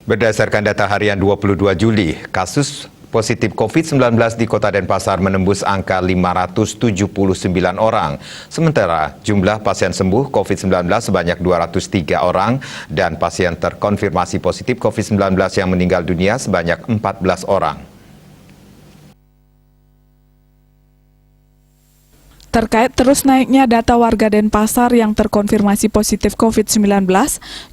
Berdasarkan data harian 22 Juli, kasus positif COVID-19 di Kota Denpasar menembus angka 579 orang. Sementara jumlah pasien sembuh COVID-19 sebanyak 203 orang dan pasien terkonfirmasi positif COVID-19 yang meninggal dunia sebanyak 14 orang. Terkait terus naiknya data warga Denpasar yang terkonfirmasi positif COVID-19,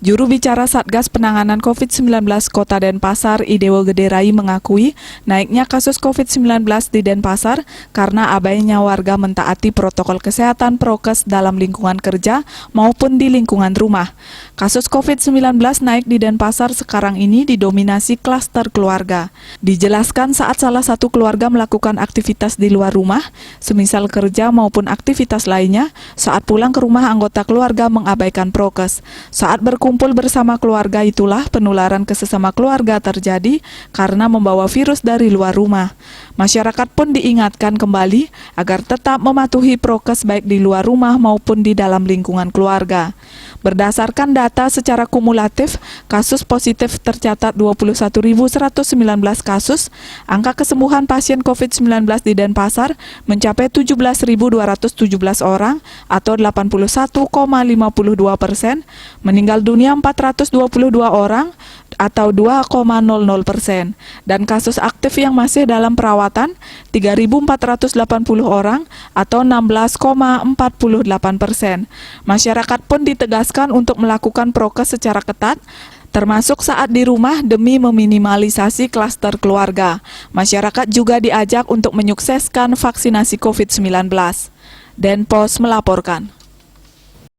juru bicara Satgas Penanganan COVID-19 Kota Denpasar, Idewo Gederai mengakui naiknya kasus COVID-19 di Denpasar karena abainya warga mentaati protokol kesehatan prokes dalam lingkungan kerja maupun di lingkungan rumah. Kasus COVID-19 naik di Denpasar sekarang ini didominasi klaster keluarga. Dijelaskan saat salah satu keluarga melakukan aktivitas di luar rumah, semisal kerja maupun aktivitas lainnya, saat pulang ke rumah anggota keluarga mengabaikan prokes. Saat berkumpul bersama keluarga itulah penularan ke sesama keluarga terjadi karena membawa virus dari luar rumah. Masyarakat pun diingatkan kembali agar tetap mematuhi prokes baik di luar rumah maupun di dalam lingkungan keluarga. Berdasarkan data secara kumulatif, kasus positif tercatat 21.119 kasus, angka kesembuhan pasien COVID-19 di Denpasar mencapai 17.217 orang atau 81,52%, meninggal dunia 422 orang atau 2,00%, dan kasus aktif yang masih dalam perawatan 3.480 orang atau 16,48%. Masyarakat pun ditegaskan untuk melakukan prokes secara ketat, termasuk saat di rumah demi meminimalisasi klaster keluarga. Masyarakat juga diajak untuk menyukseskan vaksinasi COVID-19. Denpos melaporkan.